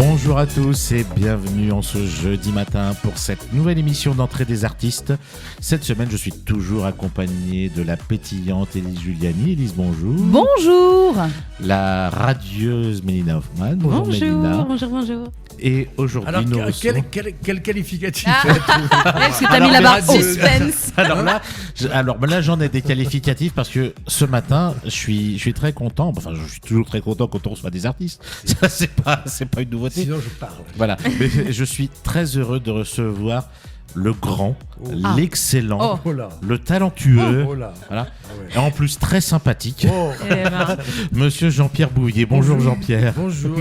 Bonjour à tous et bienvenue en ce jeudi matin pour cette nouvelle émission d'entrée des artistes. Cette semaine, je suis toujours accompagné de la pétillante Élise Giuliani. Élise, bonjour. Bonjour. La radieuse Mélina Hoffman. Bonjour Mélina. Bonjour. Et aujourd'hui, alors, nous recevons... quel qualificatif Est-ce que t'as mis la barre suspense? Alors là, j'en ai des qualificatifs parce que ce matin, je suis très content. Enfin, je suis toujours très content quand on reçoit des artistes. Ça, c'est pas une nouveauté. Sinon, je parle. Voilà. Mais je suis très heureux de recevoir le grand, l'excellent, le talentueux, voilà. Ah ouais. Et en plus très sympathique, Monsieur Jean-Pierre Bouvier. Bonjour Jean-Pierre. Bonjour.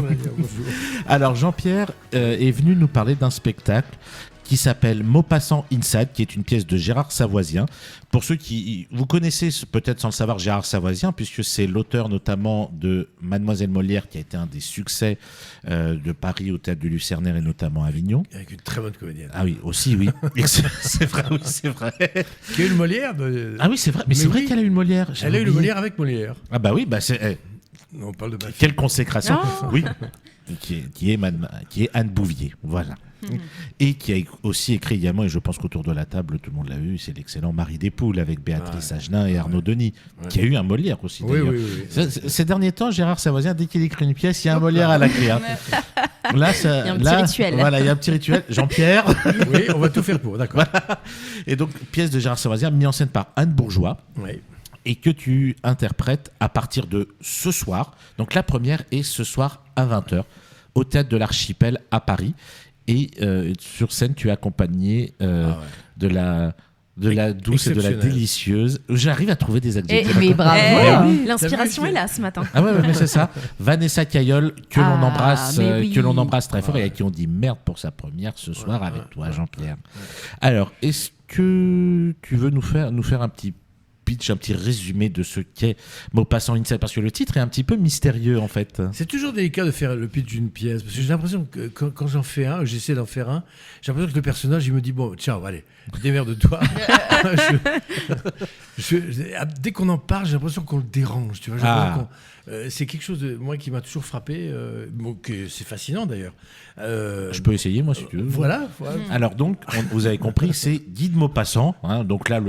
Alors Jean-Pierre est venu nous parler d'un spectacle qui s'appelle Maupassant Inside, qui est une pièce de Gérard Savoisien. Pour ceux qui... Vous connaissez peut-être sans le savoir Gérard Savoisien, puisque c'est l'auteur notamment de Mademoiselle Molière, qui a été un des succès de Paris au Théâtre du Lucernaire et notamment à Avignon. Avec une très bonne comédienne. Ah oui, aussi, oui. C'est vrai, oui, c'est vrai. Qui a eu une Molière Ah oui, c'est vrai. Mais c'est vrai qu'elle a eu une Molière. Elle a eu une Molière avec Molière. Ah bah oui, bah c'est... Non, on parle de ma quelle consécration. Oui. Qui est Anne Bouvier, voilà. Et qui a aussi écrit également, et je pense qu'autour de la table tout le monde l'a vu, c'est l'excellent Marie des Poules avec Béatrice Agenin et Arnaud Denis, qui a eu un Molière aussi d'ailleurs. Oui. Ces derniers temps, Gérard Savoisien, dès qu'il écrit une pièce, il y a un Molière à la clé. Hein. Là, il y a un petit rituel. Voilà, il y a un petit rituel. Jean-Pierre. Oui, on va tout faire pour, d'accord. Voilà. Et donc, pièce de Gérard Savoisien, mise en scène par Anne Bourgeois. Oui. Et que tu interprètes à partir de ce soir. Donc la première est ce soir à 20h au Théâtre de l'Archipel à Paris. Et sur scène, tu es accompagné de la douce et de la délicieuse. J'arrive à trouver des adjectifs. Mais bravo. L'inspiration est là ce matin. Ah ouais, mais c'est ça. Vanessa Caillol, que l'on embrasse très fort et à qui on dit merde pour sa première ce soir avec toi, Jean-Pierre. Alors, est-ce que tu veux nous faire un petit pitch, un petit résumé de ce qu'est Maupassant Inside, parce que le titre est un petit peu mystérieux en fait. C'est toujours délicat de faire le pitch d'une pièce, parce que j'ai l'impression que quand j'en fais un, j'essaie d'en faire un, j'ai l'impression que le personnage, il me dit, bon, ciao, allez, démerde-toi. Dès qu'on en parle, j'ai l'impression qu'on le dérange, tu vois. C'est quelque chose de moi qui m'a toujours frappé, c'est fascinant d'ailleurs. Je peux essayer moi si tu veux. Voilà. Alors donc, vous avez compris, c'est Guy de Maupassant. Hein, donc là,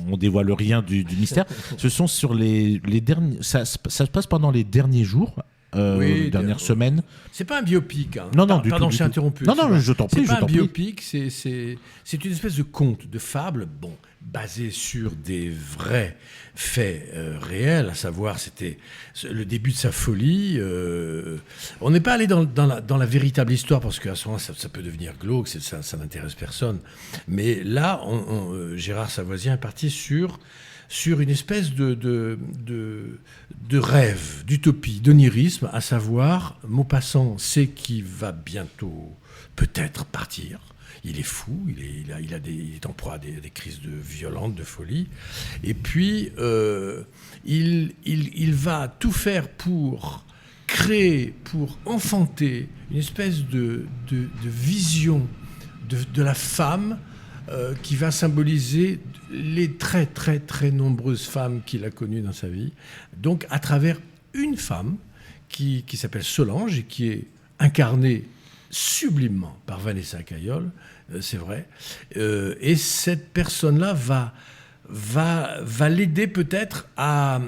on dévoile rien du mystère. Ce sont sur les derniers. Ça se passe pendant les derniers jours. Dernière semaine. C'est pas un biopic. Hein. Non, Pardon, je t'ai interrompu. Non, je t'en prie. C'est pas un biopic, c'est une espèce de conte, de fable, basé sur des vrais faits réels, à savoir, c'était le début de sa folie. On n'est pas allé dans la véritable histoire, parce qu'à ce moment-là, ça peut devenir glauque, ça n'intéresse personne. Mais là, Gérard Savoisien est parti sur une espèce de rêve, d'utopie, d'onirisme, à savoir, Maupassant sait qu'il va bientôt peut-être partir. Il est fou, il est en proie à des crises violentes, de folie. Et puis, il va tout faire pour créer, pour enfanter une espèce de vision de la femme qui va symboliser les très, très, très nombreuses femmes qu'il a connues dans sa vie. Donc, à travers une femme qui s'appelle Solange et qui est incarnée sublimement par Vanessa Caillol, c'est vrai. Et cette personne-là va l'aider peut-être à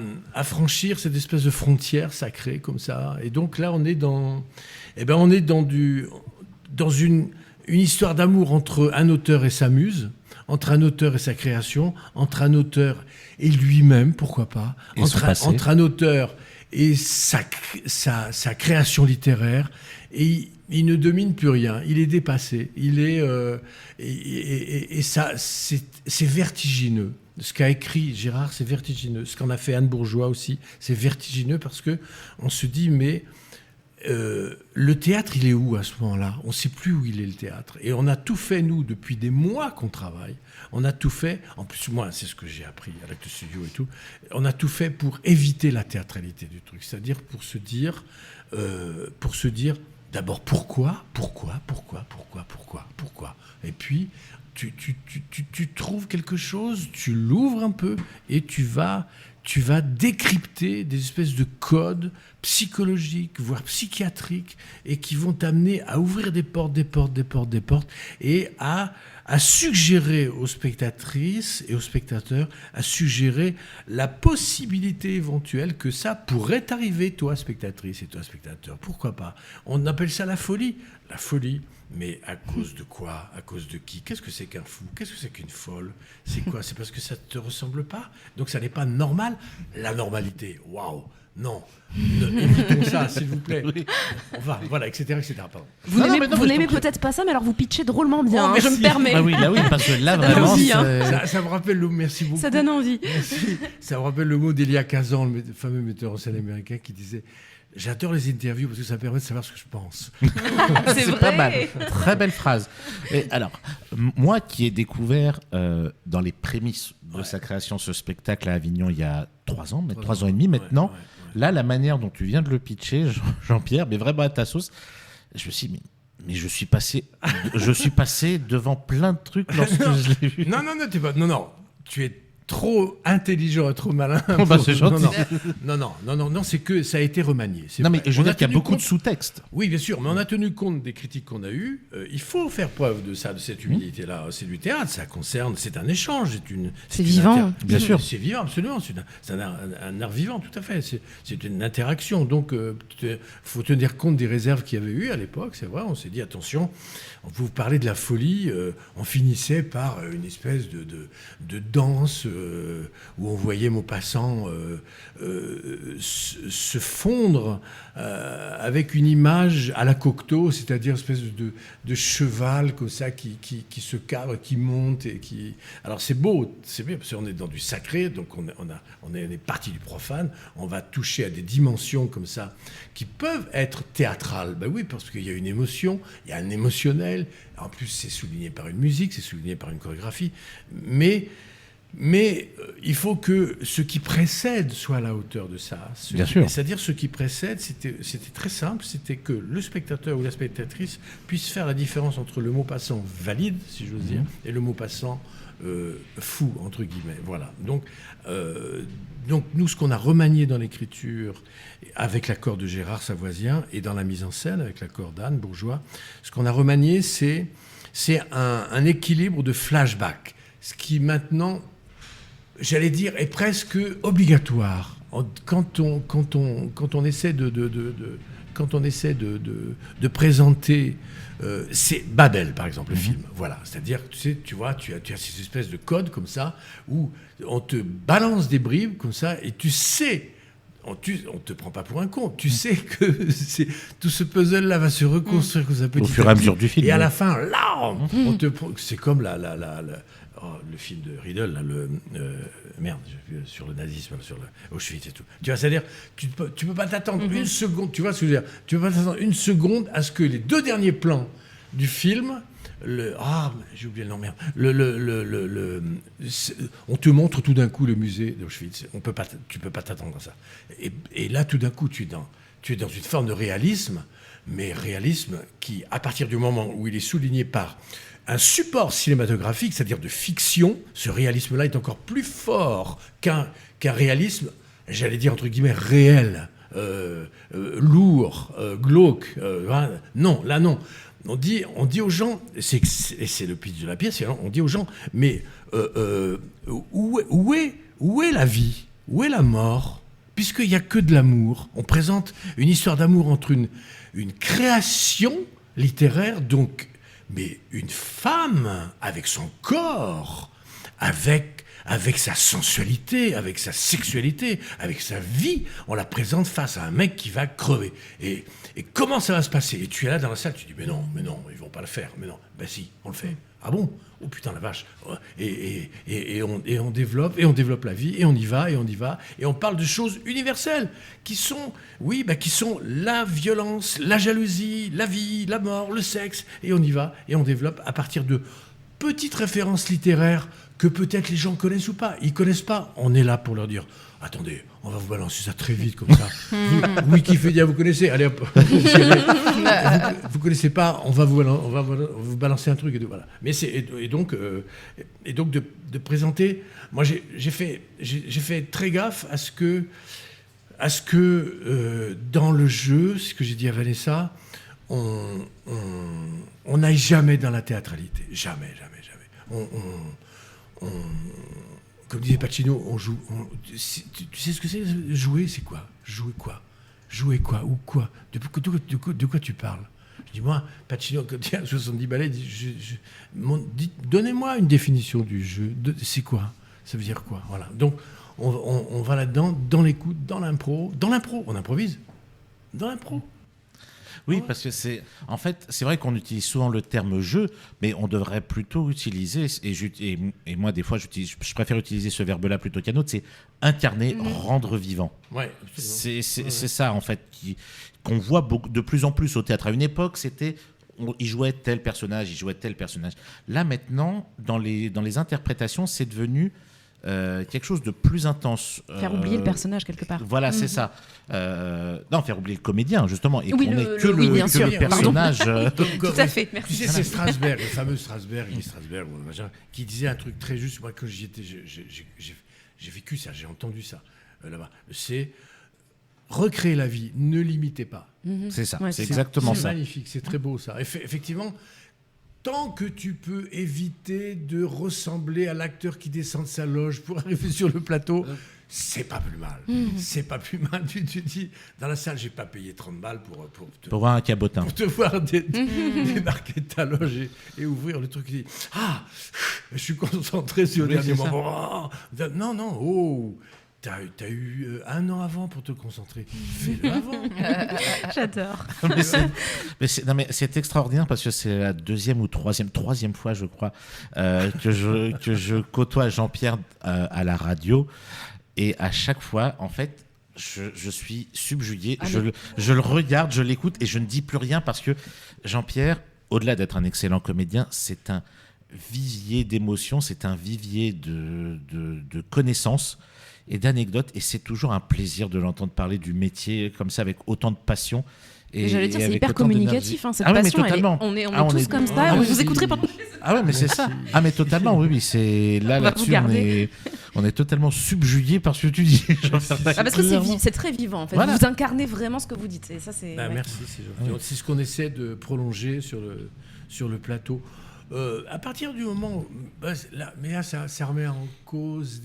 franchir cette espèce de frontière sacrée comme ça. Et donc là, on est dans une histoire d'amour entre un auteur et sa muse, entre un auteur et sa création, entre un auteur et lui-même, pourquoi pas, entre un auteur et sa création littéraire. Et il ne domine plus rien, il est dépassé, et ça, c'est vertigineux. Ce qu'a écrit Gérard, c'est vertigineux. Ce qu'en a fait Anne Bourgeois aussi, c'est vertigineux, parce que on se dit, mais le théâtre, il est où à ce moment-là ? On ne sait plus où il est, le théâtre. Et on a tout fait, nous, depuis des mois qu'on travaille. On a tout fait, en plus, moi, c'est ce que j'ai appris avec le studio et tout, on a tout fait pour éviter la théâtralité du truc. C'est-à-dire pour se dire d'abord, pourquoi ? Et puis, tu trouves quelque chose, tu l'ouvres un peu, et tu vas décrypter des espèces de codes psychologiques, voire psychiatriques, et qui vont t'amener à ouvrir des portes, et à suggérer aux spectatrices et aux spectateurs, à suggérer la possibilité éventuelle que ça pourrait arriver, toi spectatrice et toi spectateur. Pourquoi pas ? On appelle ça la folie. La folie, mais à cause de quoi ? À cause de qui ? Qu'est-ce que c'est qu'un fou ? Qu'est-ce que c'est qu'une folle ? C'est quoi ? C'est parce que ça ne te ressemble pas ? Donc ça n'est pas normal ? La normalité, waouh ! Non, évitons ça, s'il vous plaît. On va, voilà, etc. Pardon. Vous n'aimez peut-être pas ça, mais alors vous pitchez drôlement bien, je me permets. Ah oui, là oui, parce que là Ça donne vraiment, envie, Ça me rappelle le mot, merci beaucoup. Ça donne envie. Merci. Ça me rappelle le mot d'Elia Kazan, le fameux metteur en scène américain, qui disait « J'adore les interviews parce que ça permet de savoir ce que je pense. » C'est vrai. pas mal. Très belle phrase. Et alors, moi qui ai découvert dans les prémices de sa création ce spectacle à Avignon il y a 3 ans, 3 ans et demi maintenant, là, la manière dont tu viens de le pitcher, Jean-Pierre, mais vraiment à ta sauce, je me suis dit, mais je suis passé devant plein de trucs lorsque je l'ai vu. Non, tu es trop intelligent et trop malin. C'est gentil. Non, c'est que ça a été remanié. Non, mais vrai. je veux On a dire qu'il y a tenu beaucoup compte- de sous-textes. Oui, bien sûr, mais on a tenu compte des critiques qu'on a eues. Il faut faire preuve de ça, de cette humilité-là. C'est du théâtre, c'est un échange, C'est vivant. Bien sûr. C'est vivant, absolument. C'est un art vivant, tout à fait. C'est une interaction. Donc, il faut tenir compte des réserves qu'il y avait eu à l'époque. C'est vrai, on s'est dit, attention, vous parlez de la folie. On finissait par une espèce de danse où on voyait Maupassant se fondre avec une image à la Cocteau, c'est-à-dire une espèce de cheval comme ça qui se cabre, qui monte et qui... Alors c'est beau, c'est bien parce qu'on est dans du sacré, donc on est parti du profane, on va toucher à des dimensions comme ça qui peuvent être théâtrales. Ben oui, parce qu'il y a une émotion, il y a un émotionnel, en plus c'est souligné par une musique, c'est souligné par une chorégraphie, mais il faut que ce qui précède soit à la hauteur de ça. Bien sûr. C'est-à-dire ce qui précède, c'était très simple, c'était que le spectateur ou la spectatrice puisse faire la différence entre le Maupassant valide, si j'ose dire, et le Maupassant fou, entre guillemets. Voilà. Donc nous, ce qu'on a remanié dans l'écriture, avec l'accord de Gérard Savoisien, et dans la mise en scène, avec l'accord d'Anne Bourgeois, ce qu'on a remanié, c'est un équilibre de flashback. Ce qui maintenant, j'allais dire, est presque obligatoire quand on essaie de présenter. C'est Babel, par exemple, le film. Voilà, c'est-à-dire, tu vois, tu as ces espèces de codes comme ça où on te balance des bribes comme ça et tu sais. On te prend pas pour un con. Tu sais que tout ce puzzle-là va se reconstruire comme ça petit Au fur et à mesure du film. Et à la fin, là, c'est comme le film de Riedel, là, sur le nazisme, sur le Auschwitz et tout. Tu vois, c'est-à-dire, tu peux pas t'attendre une seconde. Tu vois ce que je veux dire ? Tu peux pas t'attendre une seconde à ce que les 2 derniers plans du film. J'ai oublié le nom, merde. On te montre tout d'un coup le musée d'Auschwitz. Tu peux pas t'attendre à ça. Et là, tout d'un coup, tu es dans une forme de réalisme, mais réalisme qui, à partir du moment où il est souligné par un support cinématographique, c'est-à-dire de fiction, ce réalisme-là est encore plus fort qu'un réalisme, j'allais dire entre guillemets, réel, lourd, glauque. Non, là non. On dit aux gens, et c'est le pitch de la pièce, on dit aux gens, mais où est la vie ? Où est la mort ? Puisqu'il n'y a que de l'amour. On présente une histoire d'amour entre une création littéraire, donc, mais une femme avec son corps, avec sa sensualité, avec sa sexualité, avec sa vie, on la présente face à un mec qui va crever. Et comment ça va se passer ? Et tu es là dans la salle, tu dis, mais non, ils vont pas le faire. Mais non, ben si, on le fait. Ah bon ? Oh putain, la vache. Et on développe la vie, et on y va, et on parle de choses universelles, qui sont la violence, la jalousie, la vie, la mort, le sexe, et on y va, et on développe à partir de petites références littéraires que peut-être les gens connaissent ou pas. Ils connaissent pas, on est là pour leur dire « Attendez, on va vous balancer ça très vite comme ça. Wikipédia, vous connaissez ? Allez hop. Vous connaissez pas, on va vous balancer un truc et tout, voilà. Mais donc de présenter. Moi, j'ai fait très gaffe à à ce que dans le jeu, ce que j'ai dit à Vanessa, on n'aille jamais dans la théâtralité. Jamais. Comme disait Pacino, on joue. Tu sais ce que c'est jouer, c'est quoi? Jouer quoi? Ou quoi? De quoi tu parles? Je dis, moi, Pacino, quand il y a 70 ballets, donnez-moi une définition du jeu. C'est quoi? Ça veut dire quoi? Voilà. Donc, on va là-dedans, dans l'écoute, dans l'impro. On improvise. Dans l'impro. Oui, parce que c'est vrai qu'on utilise souvent le terme jeu, mais on devrait plutôt utiliser, et moi des fois je préfère utiliser ce verbe-là plutôt qu'un autre, c'est incarner, rendre vivant. Ouais, c'est ça en fait qu'on voit de plus en plus au théâtre. À une époque, il jouait tel personnage. Là maintenant, dans les interprétations, c'est devenu quelque chose de plus intense. Faire oublier le personnage quelque part. Voilà, c'est ça. Non, faire oublier le comédien, justement. Et oui, qu'on n'ait que le personnage. Tout à fait, merci. Tu sais, c'est Strasberg, le fameux Strasberg, qui disait un truc très juste. Moi, quand j'y étais, j'ai vécu ça, j'ai entendu ça là-bas. C'est recréer la vie, ne limitez pas. C'est ça, Ouais, c'est exactement ça. C'est magnifique, c'est très beau ça. Effectivement, tant que tu peux éviter de ressembler à l'acteur qui descend de sa loge pour arriver sur le plateau, c'est pas plus mal. C'est pas plus mal. Tu dis, dans la salle, j'ai pas payé 30 balles pour voir un cabotin. Pour te voir débarquer de ta loge et ouvrir le truc. Et je suis concentré sur le dernier moment. Non, T'as eu 1 an avant pour te concentrer. Fais-le avant. J'adore. mais c'est extraordinaire parce que c'est la troisième fois, je crois, que je côtoie Jean-Pierre à la radio. Et à chaque fois, en fait, je suis subjugué. Je le regarde, je l'écoute et je ne dis plus rien parce que Jean-Pierre, au-delà d'être un excellent comédien, c'est un vivier d'émotions, c'est un vivier de connaissances et d'anecdotes, et c'est toujours un plaisir de l'entendre parler du métier comme ça avec autant de passion. Et j'allais dire, c'est hyper communicatif, cette passion. On est tous comme ça, vous écouterez pendant. Ah ouais, mais c'est ça. Ah mais totalement, oui, c'est là-dessus, on est totalement subjugué par ce que tu dis. Parce que c'est très vivant en fait. Voilà. Vous incarnez vraiment ce que vous dites. Et ça, c'est. Merci, c'est ce qu'on essaie de prolonger sur le plateau. À partir du moment, ça remet en cause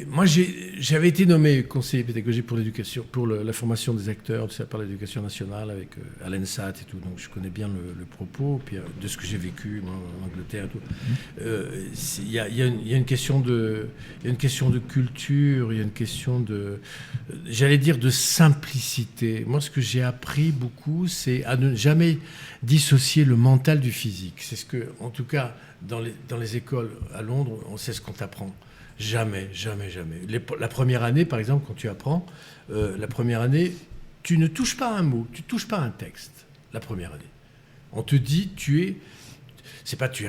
Moi, j'avais été nommé conseiller pédagogique pour l'éducation, pour la formation des acteurs, par l'éducation nationale avec à l'ENSAT et tout. Donc, je connais bien le propos, puis de ce que j'ai vécu moi, en Angleterre et tout. Il y a une question de culture, il y a une question j'allais dire, de simplicité. Moi, ce que j'ai appris beaucoup, c'est à ne jamais dissocier le mental du physique. C'est ce que, en tout cas, dans les écoles à Londres, on sait ce qu'on t'apprend. Jamais. La première année, par exemple, quand tu apprends, la première année, tu ne touches pas à un mot, tu ne touches pas à un texte, la première année. On te dit, tu es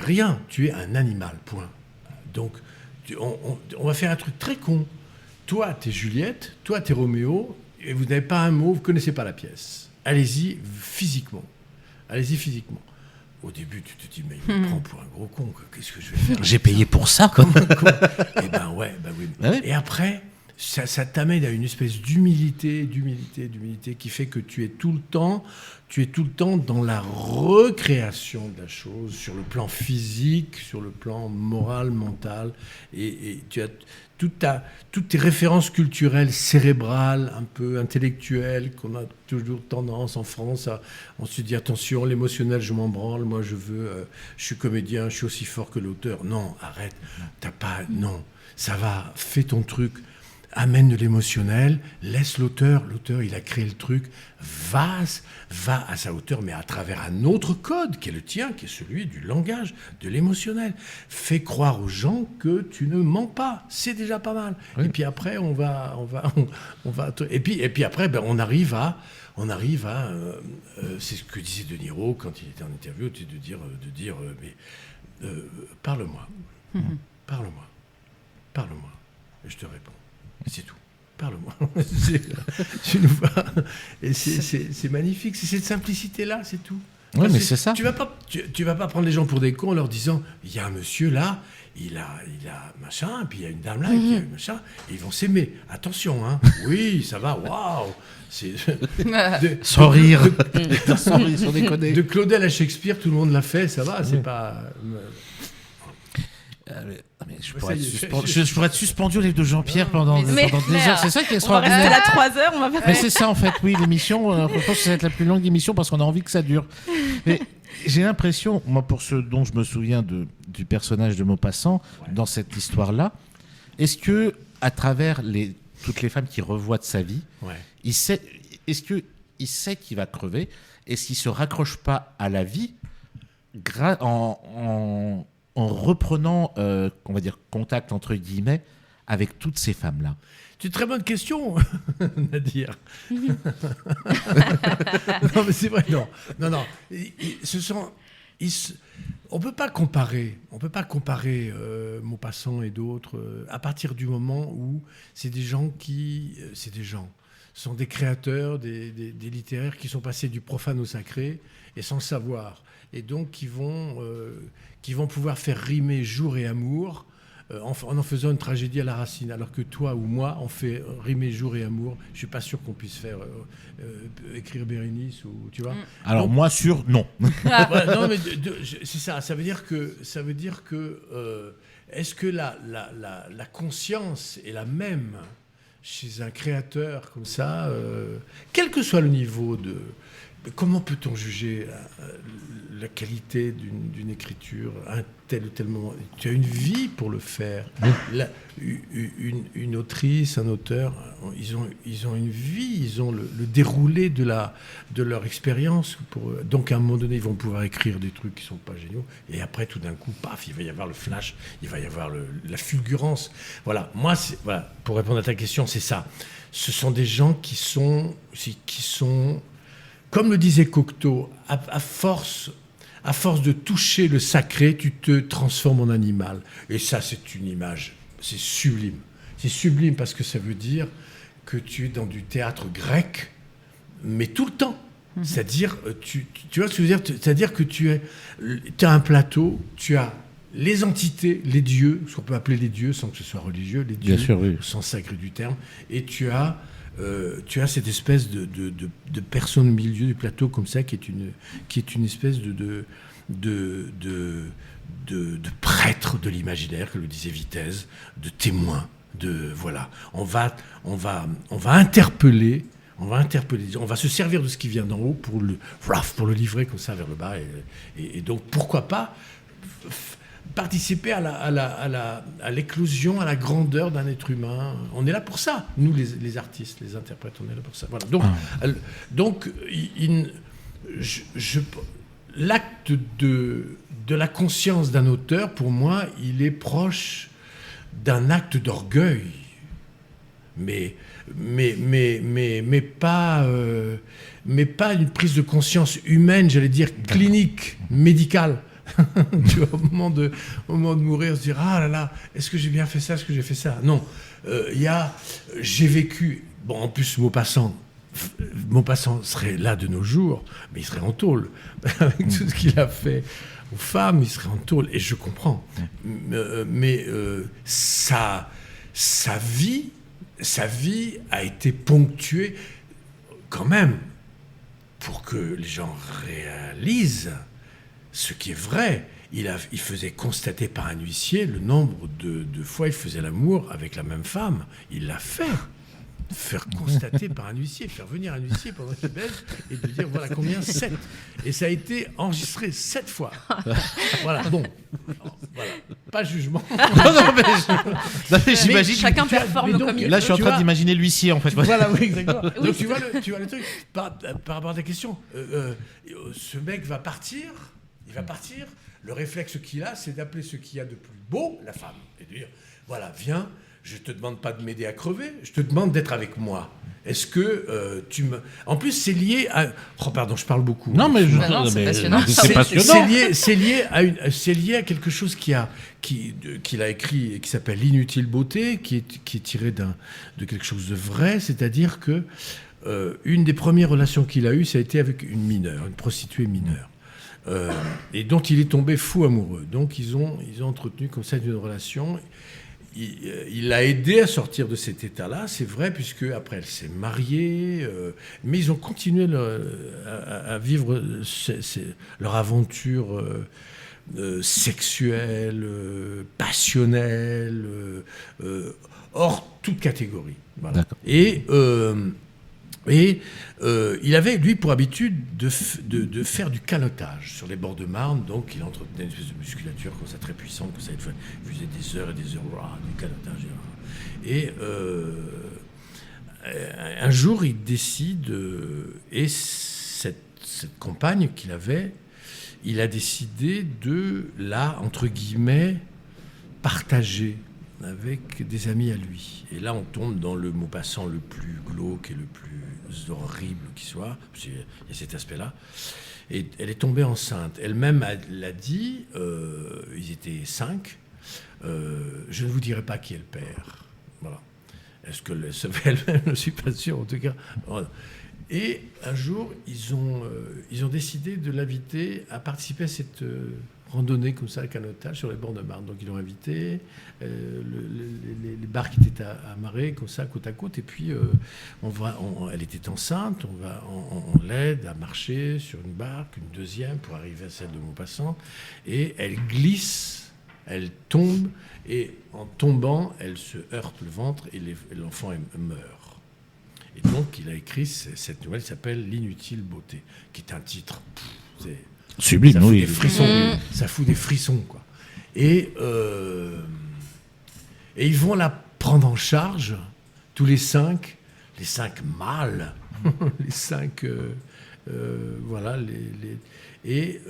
rien, tu es un animal, point. Donc, on va faire un truc très con. Toi, t'es Juliette, toi, t'es Roméo, et vous n'avez pas un mot, vous ne connaissez pas la pièce. Allez-y physiquement. Au début, tu te dis, mais il me prend pour un gros con, quoi. Qu'est-ce que je vais faire? J'ai payé pour ça, quoi. Eh ben oui. Et après, ça t'amène à une espèce d'humilité qui fait que tu es tout le temps dans la recréation de la chose, sur le plan physique, sur le plan moral, mental, et tu as toutes tes références culturelles, cérébrales, un peu intellectuelles, qu'on a toujours tendance en France on se dit attention, l'émotionnel, je m'en branle, moi je suis comédien, je suis aussi fort que l'auteur. Non, arrête, non, ça va, fais ton truc. Amène de l'émotionnel, laisse l'auteur, il a créé le truc, va à sa hauteur, mais à travers un autre code qui est le tien, qui est celui du langage, de l'émotionnel. Fais croire aux gens que tu ne mens pas, c'est déjà pas mal. Oui. Et puis après, on va, et puis après, on arrive à, c'est ce que disait De Niro quand il était en interview, de dire, parle-moi, et je te réponds. C'est tout. Parle-moi. Tu nous vois. Et c'est magnifique. C'est cette simplicité-là, c'est tout. Oui, mais c'est ça. Tu vas pas prendre les gens pour des cons en leur disant il y a un monsieur là, il a machin, puis il y a une dame là qui a machin, et ils vont s'aimer. Attention, hein. Oui, ça va, waouh. Sans rire. Sans déconner. De Claudel à Shakespeare, tout le monde l'a fait, ça va, c'est pas. Je pourrais être suspendu au livre de Jean-Pierre pendant des heures. C'est ça qui est extraordinaire. On va rester là 3 heures, on va faire. Mais c'est ça en fait, oui, l'émission. Je pense que ça va être la plus longue émission parce qu'on a envie que ça dure. Mais j'ai l'impression, moi, pour ce dont je me souviens du personnage de Maupassant dans cette histoire-là, est-ce que à travers toutes les femmes qu'il revoit de sa vie, est-ce qu'il sait qu'il va crever? Est-ce qu'il se raccroche pas à la vie en reprenant, on va dire, contact, entre guillemets, avec toutes ces femmes-là? C'est une très bonne question, Nadir. Non, mais c'est vrai, non. On peut pas comparer Maupassant et d'autres à partir du moment où c'est des gens sont des créateurs, des littéraires qui sont passés du profane au sacré et sans le savoir. Et donc qui vont pouvoir faire rimer jour et amour en faisant une tragédie à la racine. Alors que toi ou moi, on fait rimer jour et amour. Je ne suis pas sûr qu'on puisse faire écrire Bérénice ou tu vois. Alors donc, moi sûr, non. Voilà, non mais c'est ça. Ça veut dire que est-ce que la conscience est la même chez un créateur comme ça, quel que soit le niveau de... Comment peut-on juger la qualité d'une écriture à un tel ou tel moment? Tu as une vie pour le faire. Une autrice, un auteur, ils ont une vie, ils ont le déroulé de leur expérience. Donc à un moment donné, ils vont pouvoir écrire des trucs qui ne sont pas géniaux. Et après, tout d'un coup, paf, il va y avoir le flash, il va y avoir la fulgurance. Voilà, moi, pour répondre à ta question, c'est ça. Ce sont des gens qui sont comme le disait Cocteau, à force de toucher le sacré, tu te transformes en animal. Et ça, c'est une image, c'est sublime. C'est sublime parce que ça veut dire que tu es dans du théâtre grec, mais tout le temps. C'est-à-dire, tu vois ce que je veux dire? C'est-à-dire que tu as un plateau, tu as les entités, les dieux, ce qu'on peut appeler les dieux sans que ce soit religieux, les dieux, bien sûr, oui, au sens sacré du terme, et tu as cette espèce de personne au milieu du plateau comme ça qui est une espèce de prêtre de l'imaginaire, que le disait Vitesse, de témoin, voilà. On va interpeller, on va se servir de ce qui vient d'en haut pour le livrer comme ça vers le bas et donc pourquoi pas participer à l'éclosion, à la grandeur d'un être humain. On est là pour ça. Nous, les artistes, les interprètes, on est là pour ça. Voilà. Donc l'acte de la conscience d'un auteur, pour moi, il est proche d'un acte d'orgueil. Mais pas une prise de conscience humaine, j'allais dire clinique, médicale. Tu vois, au moment de mourir, se dire ah là là, est-ce que j'ai bien fait ça, est-ce que j'ai fait ça? Non, j'ai vécu. Bon, en plus Maupassant serait là de nos jours, mais il serait en tôle avec tout ce qu'il a fait aux femmes, il serait en tôle et je comprends. Mais sa vie a été ponctuée quand même pour que les gens réalisent ce qui est vrai. Il faisait constater par un huissier le nombre de fois il faisait l'amour avec la même femme. Il l'a fait. Faire constater par un huissier, faire venir un huissier pendant qu'il baise et de dire voilà combien 7. Et ça a été enregistré 7 fois. Voilà, bon. Voilà. Pas jugement. Non, mais j'imagine. Chacun performe comme il. Là, je suis en train d'imaginer l'huissier en fait. Voilà, oui, exactement. Donc tu vois le truc. Par rapport à ta question, ce mec va partir. Il va partir. Le réflexe qu'il a, c'est d'appeler ce qu'il y a de plus beau, la femme, et de dire voilà, viens. Je ne te demande pas de m'aider à crever, je te demande d'être avec moi. Est-ce que tu me... En plus, c'est lié à... Oh, pardon, je parle beaucoup. Non, mais c'est passionnant. C'est passionnant. C'est lié à quelque chose qu'il a écrit et qui s'appelle L'inutile beauté, qui est tiré de quelque chose de vrai, c'est-à-dire que une des premières relations qu'il a eues, ça a été avec une mineure, une prostituée mineure. et dont il est tombé fou amoureux. Donc ils ont entretenu comme ça une relation. Il l'a aidé à sortir de cet état-là, c'est vrai, puisque après elle s'est mariée, mais ils ont continué à vivre leur aventure sexuelle, passionnelle, hors toute catégorie. Voilà. Et il avait, lui, pour habitude de faire du canotage sur les bords de Marne. Donc, il entretenait une espèce de musculature comme ça, très puissante, comme ça. Il faisait des heures et des heures du canotage. Et un jour, il décide, et cette compagne qu'il avait, il a décidé de la, entre guillemets, partager avec des amis à lui. Et là, on tombe dans le Maupassant le plus glauque et le plus horrible qui soit. Il y a cet aspect-là. Et elle est tombée enceinte. Elle-même l'a dit, ils étaient 5. Je ne vous dirai pas qui est le père. Voilà. Est-ce que le savait elle-même? Je ne suis pas sûr, en tout cas. Voilà. Et un jour, ils ont décidé de l'inviter à participer à cette randonnée comme ça, à canotage sur les bords de Marne. Donc ils l'ont invité, les barques étaient amarrées comme ça, côte à côte, et puis elle était enceinte, on l'aide à marcher sur une barque, une deuxième, pour arriver à celle de Maupassant, et elle glisse, elle tombe, et en tombant, elle se heurte le ventre, et l'enfant meurt. Et donc, il a écrit cette nouvelle qui s'appelle « L'inutile beauté », qui est un titre sublime, ça fout des frissons, ça fout des frissons, quoi. Et ils vont la prendre en charge, tous les 5 mâles, les 5, voilà, et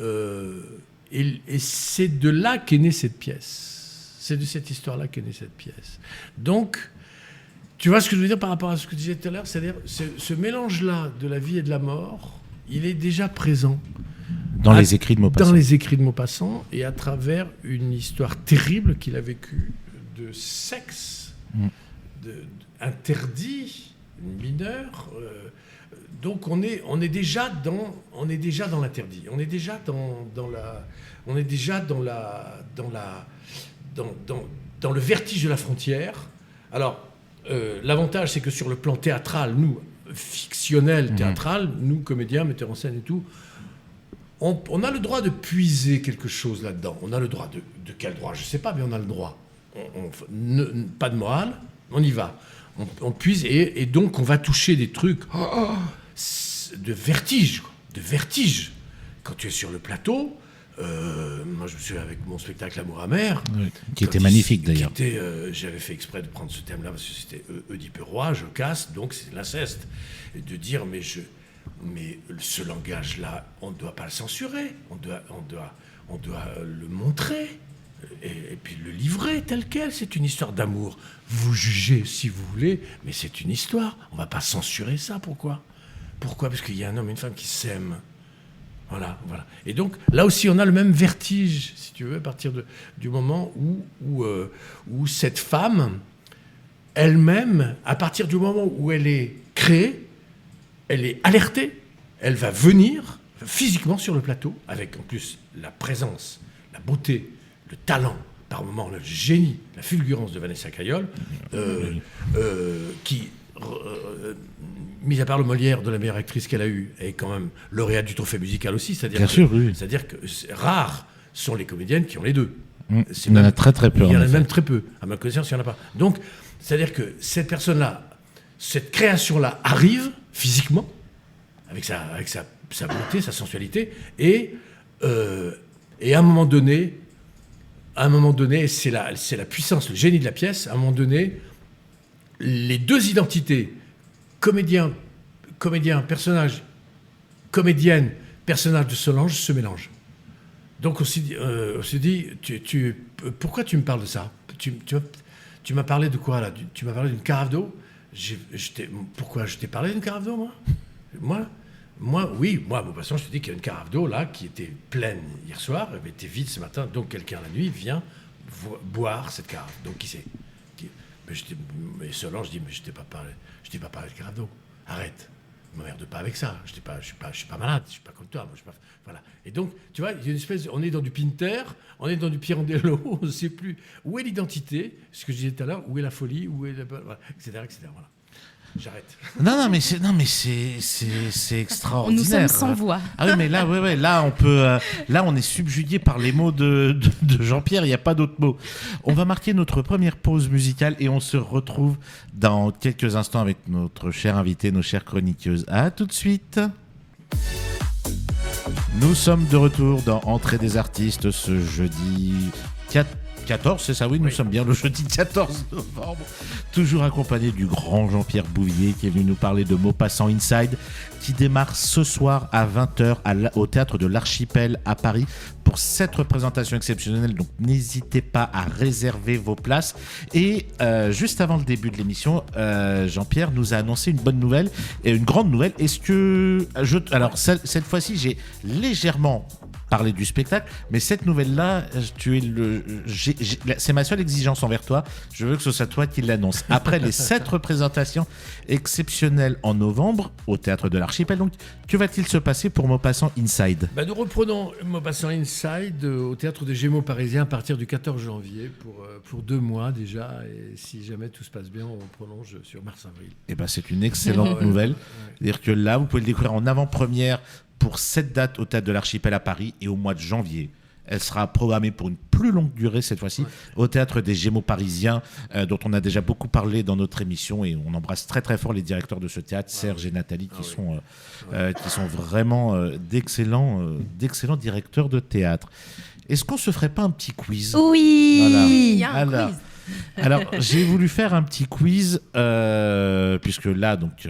c'est de là qu'est née cette pièce. C'est de cette histoire-là qu'est née cette pièce. Donc, tu vois ce que je veux dire par rapport à ce que tu disais tout à l'heure, c'est-à-dire ce mélange-là de la vie et de la mort, il est déjà présent dans les écrits de Maupassant. Dans les écrits de Maupassant, et à travers une histoire terrible qu'il a vécue de sexe, interdit, mineur. Donc on est déjà dans l'interdit. On est déjà dans le vertige de la frontière. Alors l'avantage, c'est que sur le plan théâtral, nous, fictionnel, théâtral, nous, comédiens, metteurs en scène et tout, on a le droit de puiser quelque chose là-dedans. On a le droit de quel droit? Je ne sais pas, mais on a le droit. Pas de morale, on y va. On puise, et donc on va toucher des trucs de vertige. De vertige. Quand tu es sur le plateau, moi je me souviens avec mon spectacle Amour amer, qui était magnifique d'ailleurs. J'avais fait exprès de prendre ce thème-là parce que c'était Oedipe Roi, Jocaste, donc c'est l'inceste. Et de dire, mais ce langage-là, on ne doit pas le censurer, on doit le montrer, et puis le livrer tel quel. C'est une histoire d'amour. Vous jugez si vous voulez, mais c'est une histoire. On ne va pas censurer ça. Pourquoi? Parce qu'il y a un homme et une femme qui s'aiment. Voilà. Et donc, là aussi, on a le même vertige, si tu veux, à partir du moment où cette femme, elle-même, à partir du moment où elle est créée, elle est alertée, elle va venir physiquement sur le plateau, avec en plus la présence, la beauté, le talent, par moments le génie, la fulgurance de Vanessa Caillol, qui, mis à part le Molière de la meilleure actrice qu'elle a eue, est quand même lauréate du trophée musical aussi, c'est-à-dire que rares sont les comédiennes qui ont les deux. Il y en a très très peu. Il y en a même très peu. À ma connaissance, il n'y en a pas. Donc, c'est-à-dire que cette personne-là, cette création-là arrive physiquement, avec sa beauté, sa sensualité, et à un moment donné, c'est la puissance, le génie de la pièce, à un moment donné, les deux identités, comédien, personnage, comédienne, personnage de Solange, se mélangent. Donc on s'est dit, pourquoi tu me parles de ça? Tu m'as parlé de quoi là? Tu m'as parlé d'une carafe d'eau? Pourquoi je t'ai parlé d'une carafe d'eau, moi, Maupassant, je te dis qu'il y a une carafe d'eau là qui était pleine hier soir, elle était vide ce matin, donc quelqu'un la nuit vient boire cette carafe. Donc qui c'est? Mais Solange dit, mais je t'ai pas parlé de carafe d'eau. Arrête. m'emmerde pas avec ça. Je suis pas malade, je suis pas comme toi. Moi, voilà. Et donc, tu vois, il y a une espèce. On est dans du Pinter, on est dans du Pirandello, on ne sait plus où est l'identité, ce que je disais tout à l'heure, où est la folie, où est voilà, etc. Voilà. J'arrête. Non, mais c'est extraordinaire. Nous sommes sans voix. Ah oui, mais là, là, on peut, là, on est subjugué par les mots de Jean-Pierre. Il n'y a pas d'autres mots. On va marquer notre première pause musicale et on se retrouve dans quelques instants avec notre cher invité, nos chères chroniqueuses. À tout de suite. Nous sommes de retour dans Entrée des artistes ce jeudi 14, c'est ça, oui, nous sommes bien le jeudi 14 novembre, toujours accompagné du grand Jean-Pierre Bouvier qui est venu nous parler de Maupassant Inside, qui démarre ce soir à 20h au Théâtre de l'Archipel à Paris pour cette représentation exceptionnelle, donc n'hésitez pas à réserver vos places. Et juste avant le début de l'émission, Jean-Pierre nous a annoncé une bonne nouvelle, et une grande nouvelle. Est-ce que... Alors, cette fois-ci, j'ai légèrement parler du spectacle, mais cette nouvelle-là, c'est ma seule exigence envers toi. Je veux que ce soit toi qui l'annonce. Après les 7 représentations exceptionnelles en novembre au Théâtre de l'Archipel, donc, que va-t-il se passer pour Maupassant Inside ? Nous reprenons Maupassant Inside au Théâtre des Gémeaux parisiens à partir du 14 janvier pour 2 mois déjà, et si jamais tout se passe bien, on prolonge sur mars-avril. Et c'est une excellente nouvelle. C'est-à-dire que là, vous pouvez le découvrir en avant-première pour cette date au Théâtre de l'Archipel à Paris, et au mois de janvier, elle sera programmée pour une plus longue durée cette fois-ci au Théâtre des Gémeaux parisiens, dont on a déjà beaucoup parlé dans notre émission, et on embrasse très très fort les directeurs de ce théâtre, Serge et Nathalie, qui sont vraiment d'excellents directeurs de théâtre. Est-ce qu'on se ferait pas un petit quiz ? Oui, voilà. Il y a un quiz. Alors, j'ai voulu faire un petit quiz, puisque là, donc...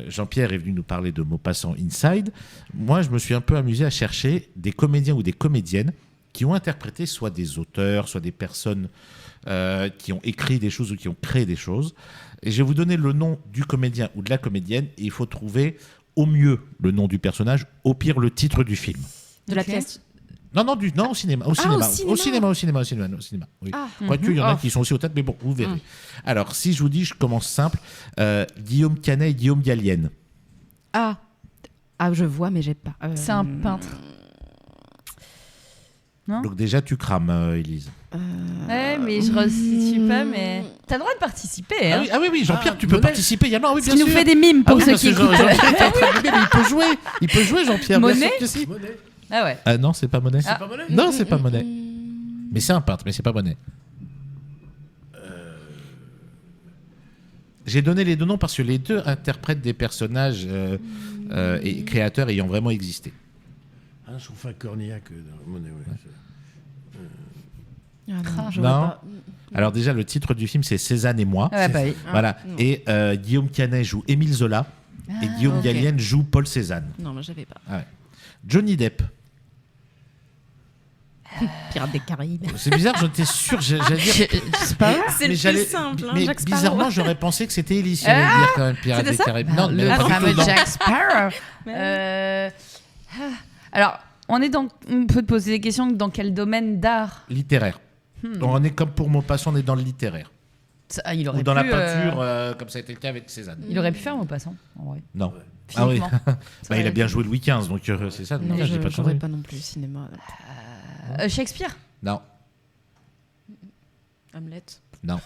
Jean-Pierre est venu nous parler de Maupassant Inside. Moi, je me suis un peu amusé à chercher des comédiens ou des comédiennes qui ont interprété soit des auteurs, soit des personnes qui ont écrit des choses ou qui ont créé des choses. Et je vais vous donner le nom du comédien ou de la comédienne, et il faut trouver au mieux le nom du personnage, au pire le titre du film. De la pièce. Non, au cinéma. Au cinéma. Oui. Quoique, il y en a qui sont aussi au théâtre, mais bon, vous verrez. Alors, si je vous dis, je commence simple. Guillaume Canet et Guillaume Gallienne. Ah, je vois, mais j'ai pas. C'est un peintre. Non ? Donc déjà, tu crames, Élise. Ouais, mais je ne resitue pas, mais... T'as le droit de participer. Hein. Ah oui, Jean-Pierre, tu peux participer. Il y a non, oui, bien sûr. Il nous fait des mimes pour ceux qui écoutent. Il peut jouer, Jean-Pierre. Monet ? Bien sûr que si. Ah ouais. Ah non, c'est pas Monet. C'est pas Monet ? Non, c'est pas Monet. Mais c'est un peintre, mais c'est pas Monet. J'ai donné les deux noms parce que les deux interprètent des personnages et créateurs ayant vraiment existé. Je trouve un Cornillac dans Monet, non. Alors déjà, le titre du film, c'est Cézanne et moi. Oui. Voilà. Et Guillaume Canet joue Émile Zola et Guillaume Gallienne joue Paul Cézanne. Non, moi j'avais pas. Johnny Depp. Pirates des Caraïbes. C'est bizarre, j'étais sûr, j'allais dire. C'est pas vrai. C'est le plus simple. Mais bizarrement, j'aurais pensé que c'était Élise qui allait dire quand même Pirates des Caraïbes. Non, le fameux Jack Sparrow. Alors, on peut te poser des questions dans quel domaine d'art ? Littéraire. Donc on est comme pour Maupassant, on est dans le littéraire. Il aurait ou dans la peinture, comme ça a été le cas avec Cézanne. Il aurait pu faire Maupassant, en vrai. Non. Ah oui. Il a bien joué Louis XV, donc c'est ça. Non, je n'aurais pas non plus le cinéma. Shakespeare ? Non. Hamlet ? Non.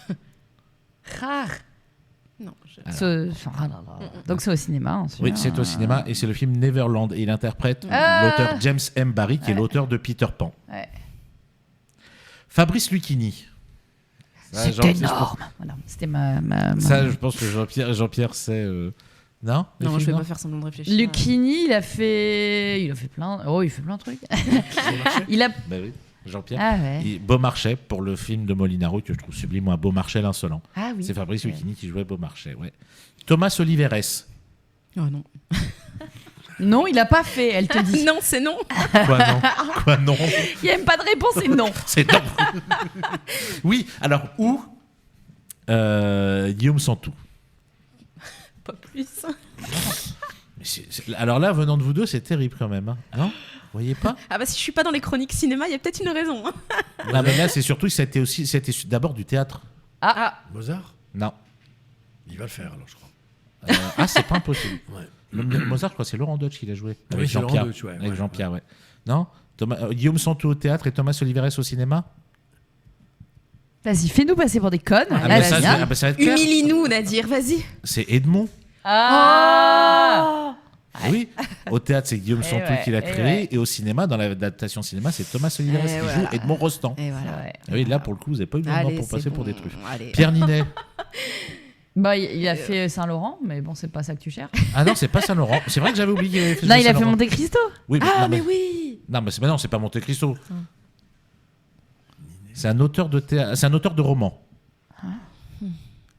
Rare ? Non. Donc c'est au cinéma. Oui, c'est au cinéma et c'est le film Neverland. Et il interprète l'auteur James M. Barrie, qui est l'auteur de Peter Pan. Ouais. Fabrice Lucchini. C'est énorme. Voilà, c'était ma... Ça, je pense que Jean-Pierre sait... Non, je vais pas faire semblant de réfléchir. Lucchini, il fait plein... Oh, il fait plein de trucs. Il a... Bah oui, Jean-Pierre. Beaumarchais, pour le film de Molinaro, que je trouve sublime, moi, Beaumarchais l'insolent. Ah oui. C'est Fabrice Lucchini qui jouait Beaumarchais, ouais. Thomas Oliveres. Oh non. Non, il n'a pas fait, elle te dit. Non, c'est non. Quoi non Il n'y a même pas de réponse, c'est non. C'est non. Oui, alors où Guillaume Santou. Pas plus. Alors là, venant de vous deux, c'est terrible quand même. Hein. Non ? Vous voyez pas ? Si je suis pas dans les chroniques cinéma, il y a peut-être une raison. Non, mais là, c'est surtout que c'était d'abord du théâtre. Mozart ? Non. Il va le faire alors, je crois. C'est pas impossible. Ouais. Mozart, je crois, c'est Laurent Deutsch qui l'a joué. Avec oui, Jean-Pierre. Deutsch, avec Jean-Pierre, ouais. Non Guillaume Santou au théâtre et Thomas Oliveres au cinéma. Vas-y, fais-nous passer pour des connes. Ça va être clair. Humilie-nous, Nadir, vas-y. C'est Edmond. Ah Oui, au théâtre, c'est Guillaume Santou qui l'a créé. Et au cinéma, dans l'adaptation cinéma, c'est Thomas Oliveres qui joue Edmond Rostand. Et voilà. Oui, là, pour le coup, vous n'avez pas eu le moment pour passer pour des trucs. Allez. Pierre Ninet. Bah, il a fait Saint-Laurent, mais bon, c'est pas ça que tu cherches. Ah non, c'est pas Saint-Laurent. C'est vrai que j'avais oublié. Non, il a fait Monte Cristo. Oui, mais oui. Non, mais c'est pas Monte Cristo. C'est un auteur de théâtre, c'est un auteur de roman.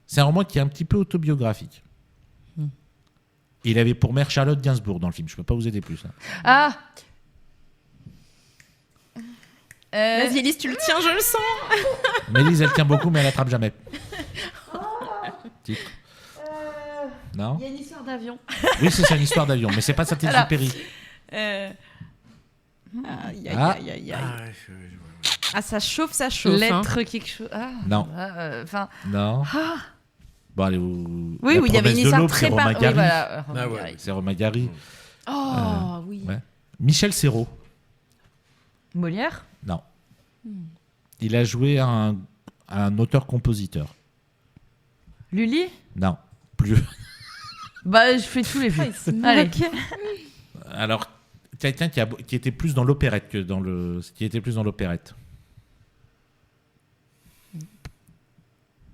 C'est un roman qui est un petit peu autobiographique. Il avait pour mère Charlotte Gainsbourg dans le film. Je peux pas vous aider plus. Ah. Vas-y, Elise, tu le tiens, je le sens. Mélise, elle tient beaucoup, mais elle attrape jamais. Titre. Non. Il y a une histoire d'avion. Oui, c'est une histoire d'avion, mais c'est pas Saint-Exupéry. Aïe. Ah, ça chauffe. Lettre quelque chose. Ah. Non. Non. Ah. Bon, allez, vous. Oui, il y avait une histoire très Romain Gary. Oui, voilà, C'est Romain Gary. Oh, oui. Ouais. Michel Serrault. Molière. Non. Il a joué un auteur-compositeur. Lully. Non, plus. Bah, je fais tous les films. Allez. Alors, quelqu'un qui était plus dans l'opérette que dans le. Qui était plus dans l'opérette.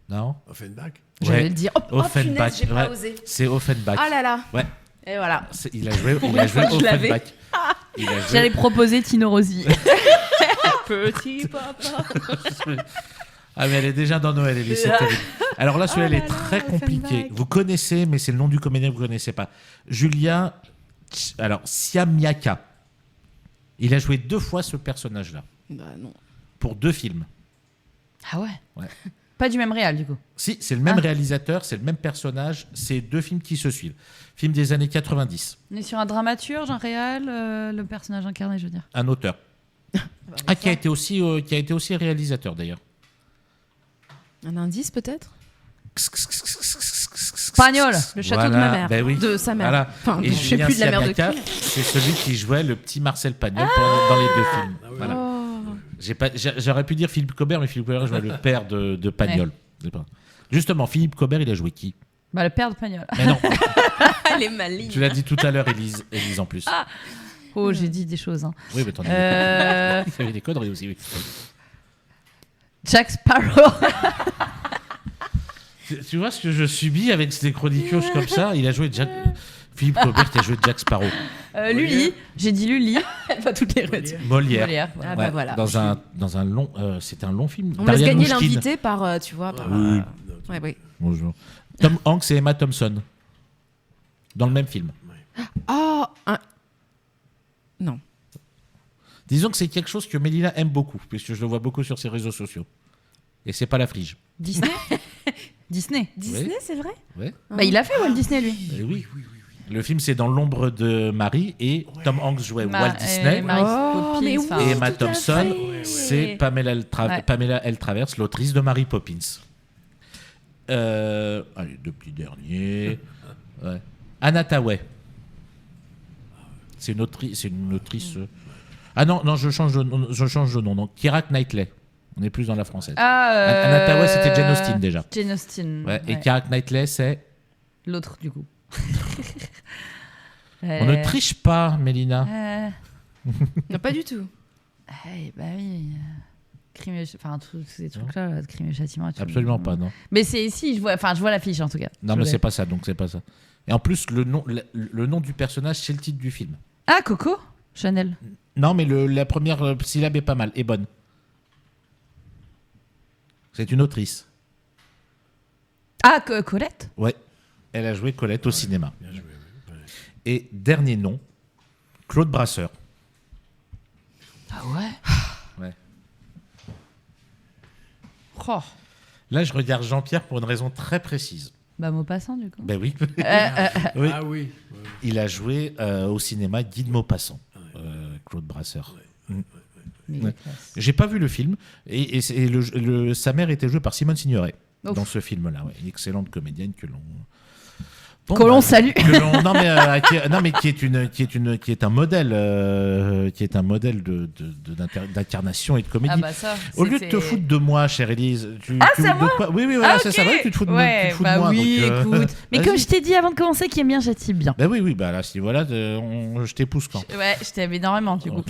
Non. Offenbach. J'allais le dire. Offenbach. J'ai pas osé. C'est Offenbach. Ah là là. Ouais. Et voilà. Il a joué Offenbach. J'allais proposer Tino Rossi. Petit papa. Ah, mais elle est déjà dans Noël, Elise, c'est terrible. Alors là, celui-là, elle est très compliquée. Vous connaissez, mais c'est le nom du comédien que vous ne connaissez pas. Julien Siamiaka. Il a joué 2 fois ce personnage-là. Bah non. Pour 2 films. Ah ouais. Ouais. Pas du même réal, du coup. Si, c'est le même réalisateur, c'est le même personnage. C'est 2 films qui se suivent. Film des années 90. On est sur un dramaturge, un réal, le personnage incarné, je veux dire. Un auteur. Qui a été aussi réalisateur, d'ailleurs. Un indice, peut-être? Pagnol. Le château de ma mère. Ben oui. De sa mère. Voilà. Enfin, et je sais plus de la mère de qui. C'est celui qui jouait le petit Marcel Pagnol dans les 2 films. Voilà. J'aurais pu dire Philippe Cobert, mais Philippe Cobert jouait le père de Pagnol. Ouais. Justement, Philippe Cobert, il a joué qui? Bah, le père de Pagnol. Mais non. Elle est maligne. Tu l'as dit tout à l'heure, Élise en plus. Oh, j'ai dit des choses. Hein. Oui, mais t'en as dit. Il y avait des conneries aussi, oui. Jack Sparrow. Tu vois ce que je subis avec ces chroniqueuses comme ça? Il a joué Philippe Cobert qui a joué Jack Sparrow. Lully. J'ai dit Lully. Elle va toutes les retenir. Molière. Voilà. Ah bah voilà. Dans un long... c'était un long film. On laisse gagner l'invité par, tu vois... Oui. Oui. Bonjour. Tom Hanks et Emma Thompson. Dans le même film. Oh, non. Disons que c'est quelque chose que Mélina aime beaucoup, puisque je le vois beaucoup sur ses réseaux sociaux. Et c'est pas la frige. Disney. Disney, oui. C'est vrai? Ouais. Bah, il a fait Walt Disney, lui. Oui. Le film, c'est Dans l'ombre de Marie, et Tom Hanks jouait Walt Disney. Et Emma Thompson, c'est Pamela Elle Traverse, l'autrice de Mary Poppins. Allez, 2 petits derniers. Ouais. Anna Tawai. C'est une autrice. Ah non, je change de nom. Donc, Keira Knightley. On est plus dans la française. Anna Tawai, c'était Jane Austen déjà. Jane Austen. Ouais. Et Keira Knightley, c'est l'autre, du coup. On ne triche pas, Mélina. Non, pas du tout. Bah oui. Crime et... Enfin, tous ces trucs-là, crime et châtiment. Absolument pas, non. Mais c'est ici, je vois l'affiche en tout cas. Non, mais c'est pas ça, donc c'est pas ça. Et en plus, le nom du personnage, c'est le titre du film. Ah, Coco Chanel. Non, mais la première syllabe est pas mal, est bonne. C'est une autrice. Ah, Colette? Ouais. Elle a joué Colette au cinéma. Bien joué, oui. Et dernier nom, Claude Brasseur. Ah ouais? Ouais. Oh. Là, je regarde Jean-Pierre pour une raison très précise. Bah, Maupassant, du coup. Ben oui. Oui. Ah oui. Il a joué au cinéma Guy de Maupassant, Claude Brasseur. J'ai pas vu le film et sa mère était jouée par Simone Signoret dans ce film-là. Ouais. Une excellente comédienne que l'on que l'on salue. Qui est un modèle, d'incarnation et de comédie. Au lieu de te foutre de moi, chère Élise, c'est moi. Oui, c'est ça. Tu te fous de moi. Oui, écoute. Mais comme je t'ai dit avant de commencer, qui aime bien châtie bien. Bah oui, là, si voilà, je t'épouse quand. Je t'aime énormément du coup.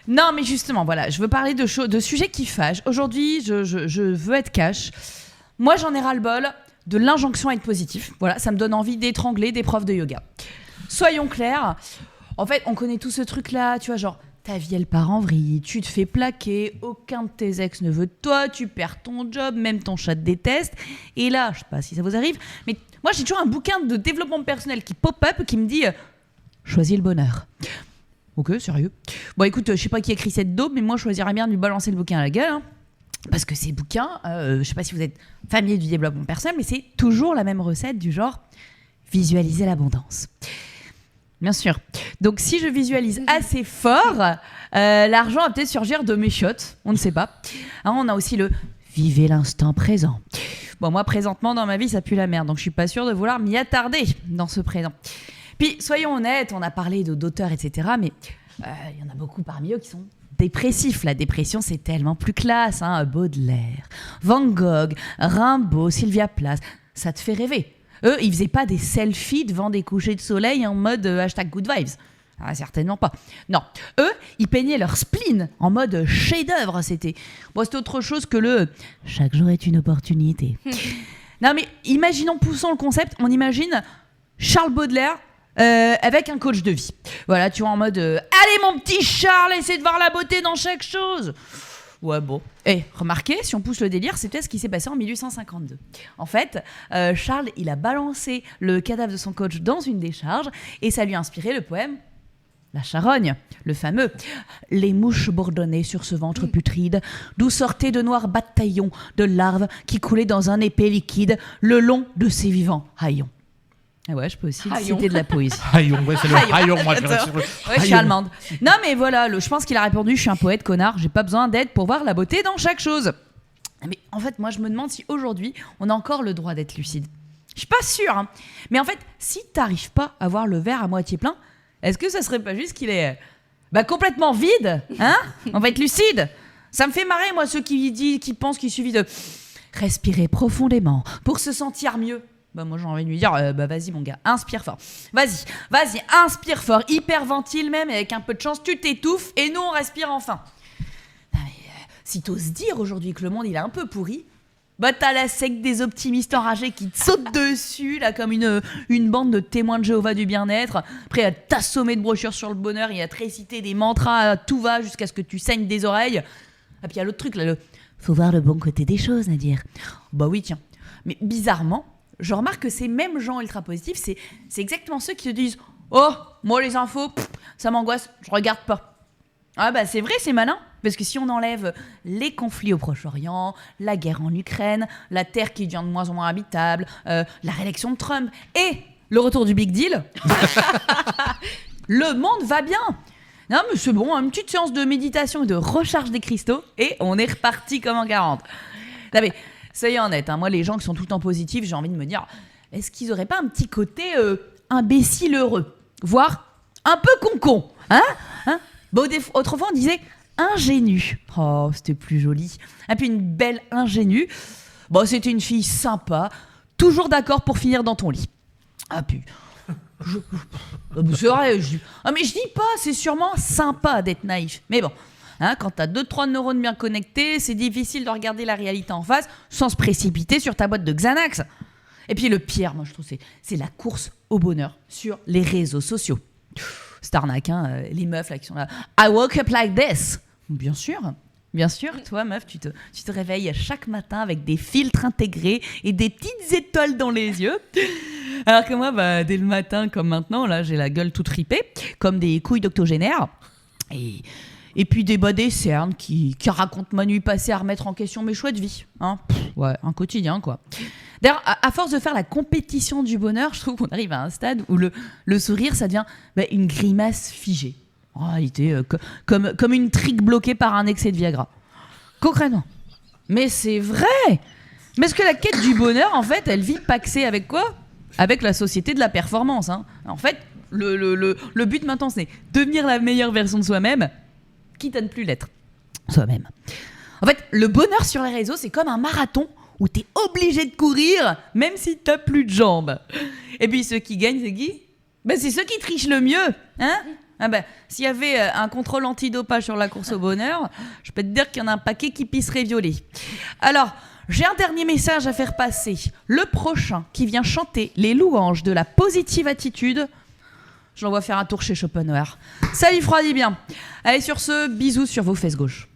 Non, mais justement, voilà, je veux parler de sujets qui fâchent. Aujourd'hui, je veux être cash. Moi, j'en ai ras-le-bol de l'injonction à être positif. Voilà, ça me donne envie d'étrangler des profs de yoga. Soyons clairs, en fait, on connaît tout ce truc-là, tu vois, genre, ta vie, elle part en vrille, tu te fais plaquer, aucun de tes ex ne veut de toi, tu perds ton job, même ton chat te déteste. Et là, je sais pas si ça vous arrive, mais moi, j'ai toujours un bouquin de développement personnel qui pop-up, qui me dit « Choisis le bonheur ». Ok, sérieux. Bon, écoute, je sais pas qui a écrit cette daube, mais moi, je choisirais bien de lui balancer le bouquin à la gueule, hein. Parce que ces bouquins, je sais pas si vous êtes familier du développement personnel, mais c'est toujours la même recette du genre visualiser l'abondance. Bien sûr. Donc si je visualise assez fort, l'argent va peut-être surgir de mes chiottes, on ne sait pas. Hein, on a aussi le vivez l'instant présent. Bon, moi présentement dans ma vie ça pue la merde, donc je suis pas sûre de vouloir m'y attarder dans ce présent. Puis soyons honnêtes, on a parlé d'auteurs, etc. Mais il y en a beaucoup parmi eux qui sont dépressifs. La dépression, c'est tellement plus classe. Hein. Baudelaire, Van Gogh, Rimbaud, Sylvia Plath. Ça te fait rêver. Eux, ils faisaient pas des selfies devant des couchers de soleil en mode hashtag good vibes. Ah, certainement pas. Non. Eux, ils peignaient leur spleen en mode chef-d'œuvre. C'était autre chose que le « chaque jour est une opportunité ». Non, mais imaginons, poussons le concept. On imagine Charles Baudelaire avec un coach de vie. Voilà, tu vois, en mode allez mon petit Charles, essaie de voir la beauté dans chaque chose. Ouais, bon. Remarquez, si on pousse le délire, c'est peut-être ce qui s'est passé en 1852. En fait, Charles, il a balancé le cadavre de son coach dans une décharge et ça lui a inspiré le poème La Charogne, le fameux « Les mouches bourdonnaient sur ce ventre putride, d'où sortaient de noirs bataillons de larves qui coulaient dans un épais liquide le long de ces vivants haillons. » Ah ouais, je peux aussi citer de la poésie. Haillon, ouais, c'est le haillon, moi. Ouais, je suis allemande. Non, mais voilà, je pense qu'il a répondu « Je suis un poète, connard, j'ai pas besoin d'aide pour voir la beauté dans chaque chose. » Mais en fait, moi, je me demande si aujourd'hui, on a encore le droit d'être lucide. Je suis pas sûre, hein. Mais en fait, si t'arrives pas à voir le verre à moitié plein, est-ce que ça serait pas juste qu'il est complètement vide, hein? On va être lucide. Ça me fait marrer, moi, ceux qui pensent qu'il suffit de respirer profondément pour se sentir mieux. Moi j'ai envie de lui dire vas-y mon gars, inspire fort. Vas-y, inspire fort, hyperventile même, et avec un peu de chance tu t'étouffes et nous on respire enfin. Non, mais, si t'oses dire aujourd'hui que le monde il est un peu pourri, t'as la secte des optimistes enragés qui te sautent dessus là comme une bande de témoins de Jéhovah du bien-être, prêts à t'assommer de brochures sur le bonheur et à te réciter des mantras tout va jusqu'à ce que tu saignes des oreilles. Et puis il y a l'autre truc là, faut voir le bon côté des choses, Nadir. Bah oui tiens, mais bizarrement je remarque que ces mêmes gens ultra positifs, c'est exactement ceux qui se disent « Oh, moi les infos, ça m'angoisse, je regarde pas. » Ah c'est vrai, c'est malin. Parce que si on enlève les conflits au Proche-Orient, la guerre en Ukraine, la Terre qui devient de moins en moins habitable, la réélection de Trump et le retour du Big Deal, le monde va bien. Non mais c'est bon, une petite séance de méditation et de recharge des cristaux et on est reparti comme en 40. Non mais... soyons honnêtes, hein, moi les gens qui sont tout le temps positifs, j'ai envie de me dire, est-ce qu'ils auraient pas un petit côté imbécile heureux, voire un peu con-con, hein? Autrefois on disait ingénu, oh c'était plus joli, et puis une belle ingénue, c'était une fille sympa, toujours d'accord pour finir dans ton lit. Ah puis, c'est vrai, mais je dis pas, c'est sûrement sympa d'être naïf, mais bon. Hein, quand t'as 2-3 neurones bien connectés, c'est difficile de regarder la réalité en face sans se précipiter sur ta boîte de Xanax. Et puis le pire, moi je trouve, c'est la course au bonheur sur les réseaux sociaux. C'est arnaque, hein, les meufs là qui sont là. I woke up like this. Bien sûr, toi meuf, tu te réveilles chaque matin avec des filtres intégrés et des petites étoiles dans les yeux. Alors que moi, dès le matin comme maintenant, là j'ai la gueule toute ripée, comme des couilles d'octogénaire. Et puis des des cernes qui racontent ma nuit passée à remettre en question mes choix de vie. Hein. Ouais, un quotidien, quoi. D'ailleurs, à force de faire la compétition du bonheur, je trouve qu'on arrive à un stade où le sourire, ça devient une grimace figée. En réalité, comme une trique bloquée par un excès de Viagra. Concrètement. Mais c'est vrai! Parce que la quête du bonheur, en fait, elle vit paxée avec quoi? avec la société de la performance. Hein. En fait, le but maintenant, c'est devenir la meilleure version de soi-même, quitte à ne plus l'être soi-même. En fait, le bonheur sur les réseaux, c'est comme un marathon où t'es obligé de courir, même si t'as plus de jambes. Et puis ceux qui gagnent, c'est qui ? C'est ceux qui trichent le mieux, hein ? S'il y avait un contrôle antidopage sur la course au bonheur, je peux te dire qu'il y en a un paquet qui pisserait violet. Alors, j'ai un dernier message à faire passer. Le prochain qui vient chanter les louanges de la positive attitude, je l'envoie faire un tour chez Schopenhauer. Ça lui fera du bien. Allez, sur ce, bisous sur vos fesses gauches.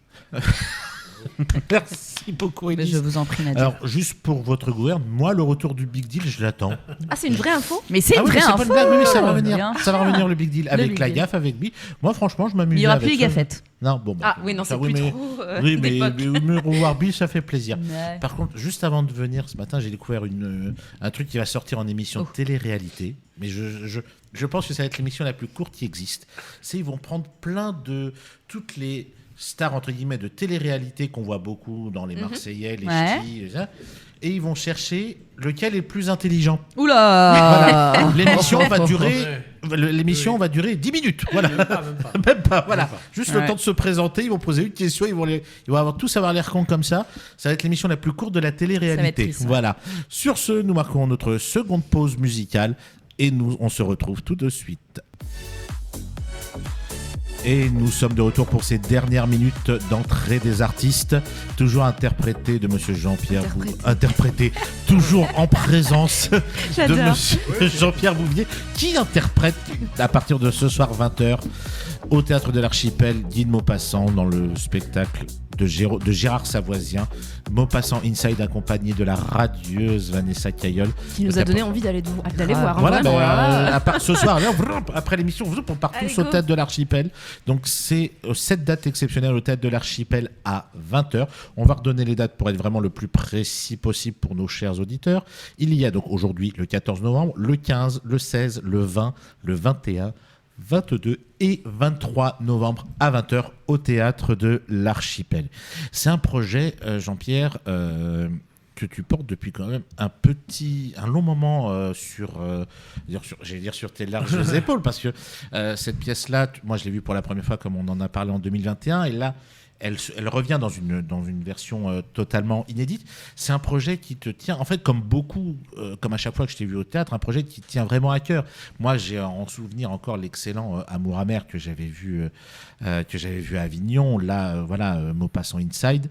Merci beaucoup, Élise. Je vous en prie, Nadia. Alors, juste pour votre gouverne, moi, le retour du Big Deal, je l'attends. Ah, c'est une vraie info ? Mais c'est une vraie info. Oui, ça va revenir. Ça va revenir, le Big Deal, avec la gaffe, avec lui. Moi, franchement, je m'amuse. Il n'y aura plus les gaffettes. Non, bon. Ah oui, non, c'est plus trop. Oui, mais revoir Bill, ça fait plaisir. Ouais. Par contre, juste avant de venir ce matin, j'ai découvert un truc qui va sortir en émission de télé-réalité. Mais je pense que ça va être l'émission la plus courte qui existe. Ils vont prendre plein de toutes les stars entre guillemets de télé-réalité qu'on voit beaucoup dans les Marseillais, les Ch'tis, et ils vont chercher lequel est le plus intelligent. Oula. Voilà. L'émission va durer 10 minutes. Voilà. Même pas. Voilà. Juste le temps de se présenter, ils vont poser une question, ils vont avoir tous avoir l'air cons comme ça. Ça va être l'émission la plus courte de la télé-réalité. Voilà. Sur ce, nous marquons notre seconde pause musicale et on se retrouve tout de suite. Et nous sommes de retour pour ces dernières minutes d'entrée des artistes, toujours interprété de Monsieur Jean-Pierre Interprété, toujours en présence de Monsieur Jean-Pierre Bouvier, qui interprète à partir de ce soir 20h au Théâtre de l'Archipel Guy de Maupassant dans le spectacle de Gérard Savoisien, Maupassant Inside, accompagné de la radieuse Vanessa Cailleul. Qui nous a donné envie d'aller voir. Voilà, à part ce soir, après l'émission, on part tous au Théâtre de l'Archipel. Donc c'est 7 dates exceptionnelles au Théâtre de l'Archipel à 20h. On va redonner les dates pour être vraiment le plus précis possible pour nos chers auditeurs. Il y a donc aujourd'hui le 14 novembre, le 15, le 16, le 20, le 21, 22 et 23 novembre à 20h au Théâtre de l'Archipel. C'est un projet, Jean-Pierre, que tu portes depuis quand même un long moment sur tes larges épaules, parce que cette pièce-là, moi je l'ai vue pour la première fois comme on en a parlé en 2021, et là elle revient dans une version totalement inédite. C'est un projet qui te tient, en fait, comme à chaque fois que je t'ai vu au théâtre, un projet qui tient vraiment à cœur. Moi, j'ai en souvenir encore l'excellent Amour amer que j'avais vu à Avignon. Là, Maupassant Inside.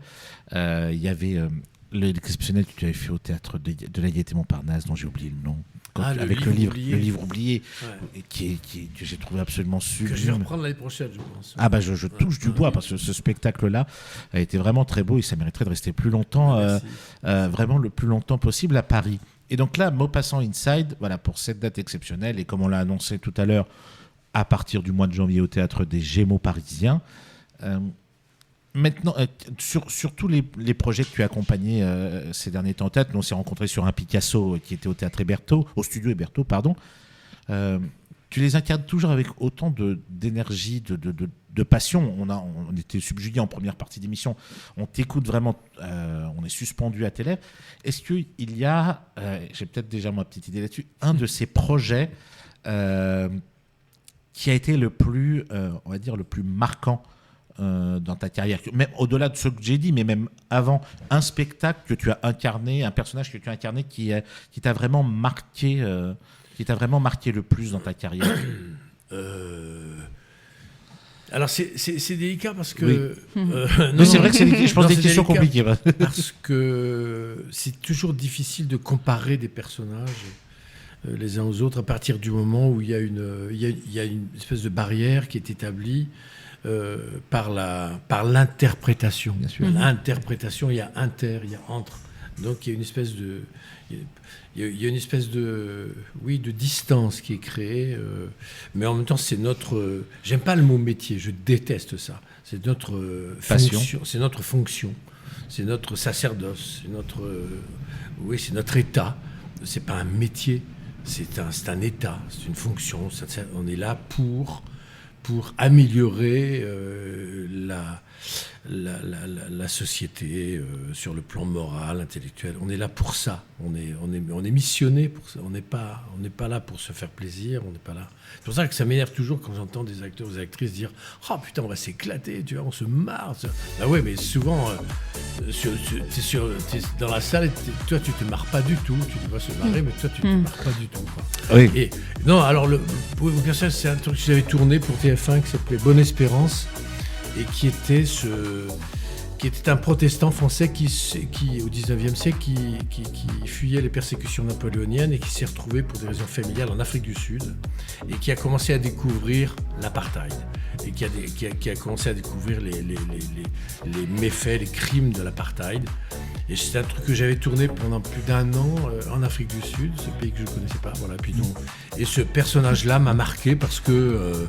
Il y avait l'exceptionnel que tu avais fait au théâtre de la Gaîté Montparnasse, dont j'ai oublié le nom. Avec le livre oublié, que j'ai trouvé absolument sublime. Que je vais reprendre l'année prochaine, je pense. Je touche du bois, parce que ce spectacle-là a été vraiment très beau et ça mériterait de rester plus longtemps, vraiment le plus longtemps possible à Paris. Et donc là, Maupassant Inside, voilà, pour cette date exceptionnelle, et comme on l'a annoncé tout à l'heure, à partir du mois de janvier au Théâtre des Gémeaux parisiens. Maintenant, sur tous les projets que tu as accompagnés ces derniers temps en tête, on s'est rencontrés sur un Picasso qui était au Théâtre Hébertot, au Studio Hébertot, pardon. Tu les incarnes toujours avec autant d'énergie, de passion. On était subjugués en première partie d'émission. On t'écoute vraiment, on est suspendu à tes lèvres. Est-ce qu'il y a, j'ai peut-être déjà ma petite idée là-dessus, un de ces projets qui a été le plus, on va dire, le plus marquant dans ta carrière, même au-delà de ce que j'ai dit, mais même avant, un spectacle que tu as incarné, un personnage que tu as incarné qui t'a vraiment marqué, le plus dans ta carrière. Alors c'est délicat parce que c'est vrai que c'est délicat, je pense des questions compliquées parce que c'est toujours difficile de comparer des personnages les uns aux autres à partir du moment où il y a une espèce de barrière qui est établie par l'interprétation. Bien sûr. L'interprétation, il y a il y a entre. Donc il y a une espèce de distance qui est créée. Mais en même temps, c'est notre. J'aime pas le mot métier, je déteste ça. C'est notre fonction. C'est notre fonction. C'est notre sacerdoce. C'est notre état. C'est pas un métier. C'est un état. C'est une fonction. On est là pour améliorer la société sur le plan moral, intellectuel. On est là pour ça. On est missionné pour ça. On n'est pas là pour se faire plaisir. On n'est pas là. C'est pour ça que ça m'énerve toujours quand j'entends des acteurs ou des actrices dire « Oh putain, on va s'éclater, tu vois, on se marre. » Ah ouais, mais souvent, t'es dans la salle, toi, tu te marres pas du tout. Tu dois se marrer, mais toi, tu te marres pas du tout. Quoi. Oui. Et, non, alors, pour vous dire ça, c'est un truc que j'avais tourné pour TF1 qui s'appelait Bonne Espérance et qui était un protestant français qui au 19e siècle, qui fuyait les persécutions napoléoniennes et qui s'est retrouvé pour des raisons familiales en Afrique du Sud et qui a commencé à découvrir l'apartheid et qui a commencé à découvrir les méfaits, les crimes de l'apartheid. Et c'est un truc que j'avais tourné pendant plus d'1 an en Afrique du Sud, ce pays que je ne connaissais pas. Voilà. Puis donc, et ce personnage-là m'a marqué parce que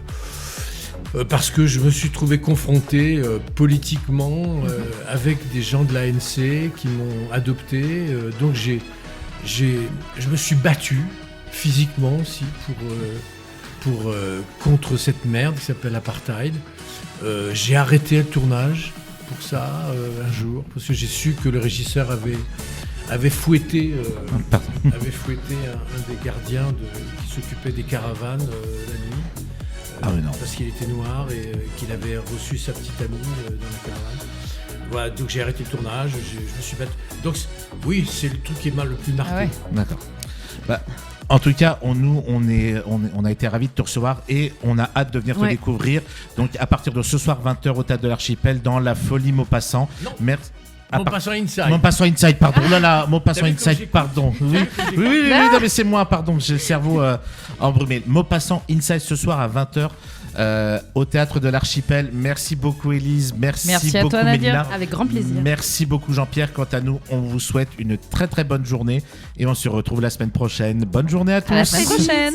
je me suis trouvé confronté politiquement avec des gens de l'ANC qui m'ont adopté. Donc je me suis battu physiquement aussi contre cette merde qui s'appelle l'apartheid. J'ai arrêté le tournage pour ça un jour parce que j'ai su que le régisseur avait fouetté un des gardiens qui s'occupait des caravanes la nuit. Ah oui, non. Parce qu'il était noir et qu'il avait reçu sa petite amie dans la caravane. Voilà, donc j'ai arrêté le tournage, je me suis battu. Donc oui, c'est le truc qui m'a le plus marqué. Ah ouais. D'accord. Bah, en tout cas, on a été ravis de te recevoir et on a hâte de venir te découvrir. Donc à partir de ce soir 20h au Théâtre de l'Archipel dans La Folie Maupassant. Merci. Maupassant Inside. Maupassant Inside, pardon. Oh là là, Maupassant Inside, pardon. Oui, non, mais c'est moi, pardon. J'ai le cerveau embrumé. Maupassant Inside ce soir à 20h au Théâtre de l'Archipel. Merci beaucoup, Élise. Merci beaucoup, à toi, Nadia. Mélina. Avec grand plaisir. Merci beaucoup, Jean-Pierre. Quant à nous, on vous souhaite une très très bonne journée et on se retrouve la semaine prochaine. Bonne journée à tous. À la semaine prochaine.